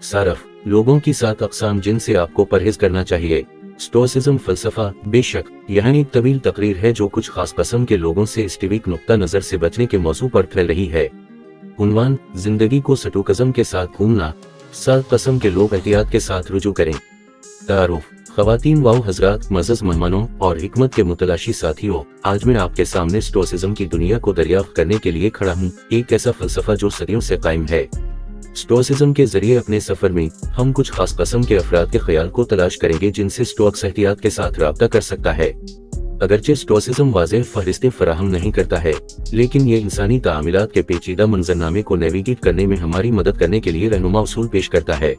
सारफ, लोगों की 7 अक़साम जिनसे आपको परहेज करना चाहिए। स्टोइसिज्म फ़लसफ़ा, बेशक यहाँ एक तवील तकरीर है जो कुछ खास किस्म के लोगों से स्टोइक नुक्ता नज़र से बचने के मौजू पर फैल रही है। उन्वान, जिंदगी को स्टोइकिज़्म के साथ घूमना, 7 किस्म के लोग एहतियात के साथ रुजू करें। तारुफ, ख़वातीन व हज़रात, मज़ज़ मेहमानों और हिकमत के मुतलाशी साथियों, आज मैं आपके सामने स्टोइसिज्म की दुनिया को दरियाफ्त करने के लिए खड़ा हूँ। एक ऐसा फ़लसफ़ा जो सदियों से कायम है। स्टोइसिज्म के जरिए अपने सफर में हम कुछ खास किस्म के अफराद के ख्याल को तलाश करेंगे जिनसे स्टोइक्स एहतियात के साथ राब्ता कर सकता है। अगरचे स्टोइसिज्म वाज़ेह फ़हरिस्तें फराहम नहीं करता है, लेकिन ये इंसानी तामीलात के पेचीदा मंजरनामे को नेविगेट करने में हमारी मदद करने के लिए रहनुमा उसूल पेश करता है।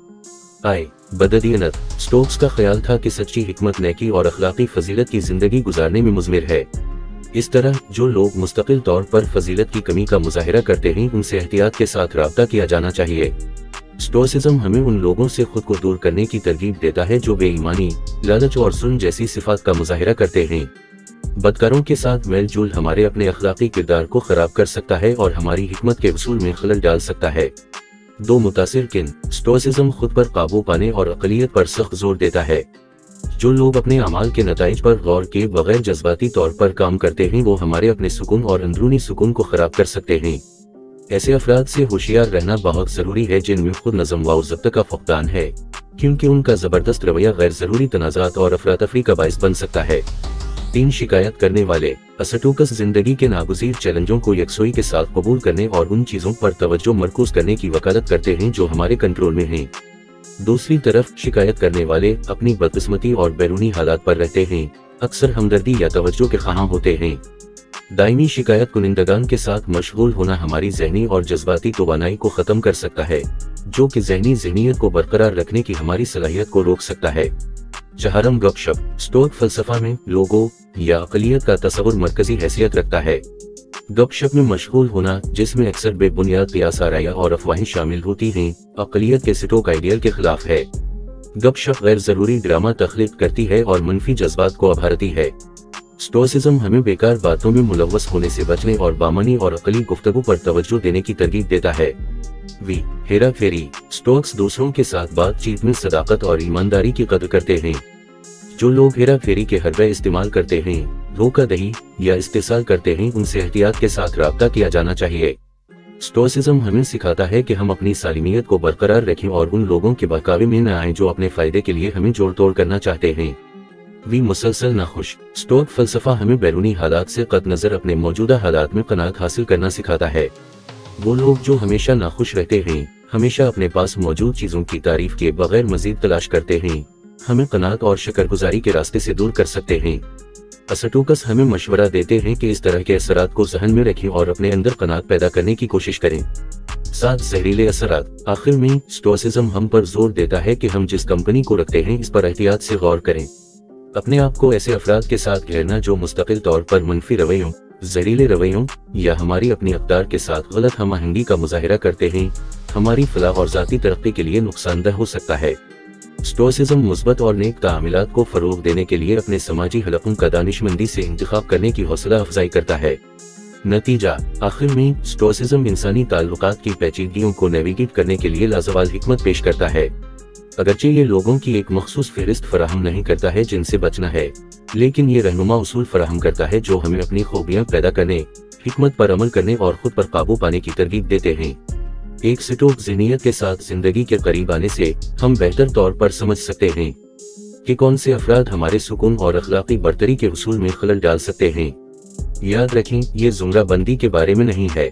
बददीनत, स्टोक्स का ख्याल था कि सच्ची हिकमत नेकी और अखलाकी फजीलत की जिंदगी गुजारने में मुज़मिर है। इस तरह जो लोग मुस्तकिल तौर पर फजीलत की कमी का मुजाहिरा करते हैं उनसे एहतियात के साथ राब्ता किया जाना चाहिए। स्टोइसिज्म हमें उन लोगों से खुद को दूर करने की तरगीब देता है जो बेईमानी, लालच और जुल्म जैसी सिफात का मुजाहिरा करते हैं। बदकारों के साथ मेल जोल हमारे अपने अखलाकी किरदार को खराब कर सकता है और हमारी हिकमत के उसूल में खलल डाल सकता है। दो मुतासिर किन, स्टोइसिज्म खुद पर काबू पाने और अक़लियत पर सख्त जोर देता है। जो लोग अपने अमाल के नताइज पर गौर के बगैर जज्बाती तौर पर काम करते हैं वो हमारे अपने सुकून और अंदरूनी सुकून को खराब कर सकते हैं। ऐसे अफराद से होशियार रहना बहुत जरूरी है जिनमें खुद नज़म व ज़ब्त का फक़दान है, क्योंकि उनका ज़बरदस्त रवैया गैर ज़रूरी तनाज़ात और अफरा-तफरी का बाइस बन सकता है। 3 शिकायत करने वाले, स्टोइक्स जिंदगी के नागुज़ीर चैलेंजों को यकसोई के साथ कबूल करने और उन चीज़ों पर तवज्जो मरकूज़ करने की वकालत करते हैं जो हमारे कंट्रोल में हैं। दूसरी तरफ शिकायत करने वाले अपनी बदकिस्मती और बैरूनी हालात पर रहते हैं, अक्सर हमदर्दी या तवज्जो के ख़्वाह होते हैं। दायमी शिकायत कुनिंदगान के साथ मशगूल होना हमारी ज़हनी और जज्बाती तवानाई को ख़त्म कर सकता है, जो कि ज़हनी ज़हनियत को बरकरार रखने की हमारी सलाहियत को रोक सकता है। जहरम गपशप, स्टोइक फ़लसफ़ा में लोगों या अक़लियत का तसव्वुर मरकज़ी हैसियत रखता है। गपशप में मशगूल होना, जिसमें अक्सर बेबुनियाद क़ियास आराया और अफवाहें शामिल होती हैं, अक़लियत के स्टोइक आइडियल के खिलाफ है। गपशप गैर ज़रूरी ड्रामा तख्लीक़ करती है और मनफी जज्बात को उभारती है। स्टोइसिज्म हमें बेकार बातों में मुलव्वस होने से बचने और बामनी और अक़ली गुफ्तगू पर तवज्जो देने की तरगीब देता है। हेरा फेरी, स्टोइक्स दूसरों के साथ बातचीत में सदाकत और ईमानदारी की कदर करते हैं। जो लोग हेरा फेरी के हरबे इस्तेमाल करते हैं, धोखा दही या इस्तेसाल करते हैं, उनसे एहतियात के साथ राब्ता किया जाना चाहिए। स्टोइसिज्म हमें सिखाता है कि हम अपनी सालिमियत को बरकरार रखें और उन लोगों के बहकावे में न आएं जो अपने फायदे के लिए हमें जोड़ तोड़ करना चाहते हैं। मुसलसल नाखुश, स्टोइक फ़लसफ़ा हमें बैरूनी हालात से कत नज़र अपने मौजूदा हालात में क़नाअत हासिल करना सिखाता है। वो लोग जो हमेशा नाखुश रहते हैं, हमेशा अपने पास मौजूद चीज़ों की तारीफ के बगैर मज़ीद तलाश करते हैं, हमें क़नाअत और शुक्रगुज़ारी के रास्ते से दूर कर सकते हैं। स्टोइक्स हमें मशवरा देते हैं कि इस तरह के असरात को ज़हन में रखें और अपने अंदर क़नाअत पैदा करने की कोशिश करें। 7 जहरीले असरात, आखिर में स्टोइसिज्म हम पर जोर देता है कि हम जिस कंपनी को रखते हैं इस पर एहतियात से गौर करें। अपने आप को ऐसे अफराद के साथ घेरना जो मुस्तकिल तौर पर मनफी रवैयों, जहरीले रवैयों या हमारी अपनी अक़दार के साथ गलत हम आहंगी का मुजाहिरा करते हैं, हमारी फलाह और ज़ाती तरक्की के लिए नुकसानदेह हो सकता है। स्टोइसिज्म मुस्बत और नेक तामीलात को फ़रोग़ देने के लिए अपने समाजी हलक़ों का दानिशमंदी से इंतखाब करने की हौसला अफजाई करता है। नतीजा, आखिर में स्टोइसिज्म इंसानी ताल्लुकात की पेचीदगियों को नेविगेट करने के लिए लाजवाल हिकमत पेश करता है। अगरचे ये लोगों की एक मखसूस फहरिस्त फराहम नहीं करता है जिनसे बचना है, लेकिन ये रहनुमा उसूल फराहम करता है जो हमें अपनी खूबियाँ पैदा करने, हिकमत पर अमल करने और खुद पर काबू पाने की तरगीब देते हैं। एक स्टोइक ज़हनियत के साथ जिंदगी के करीब आने से हम बेहतर तौर पर समझ सकते हैं कि कौन से अफराद हमारे सुकून और अखलाकी बरतरी के उसूल में खलल डाल सकते हैं। याद रखें, ये ज़ुमरा बंदी के बारे में नहीं है।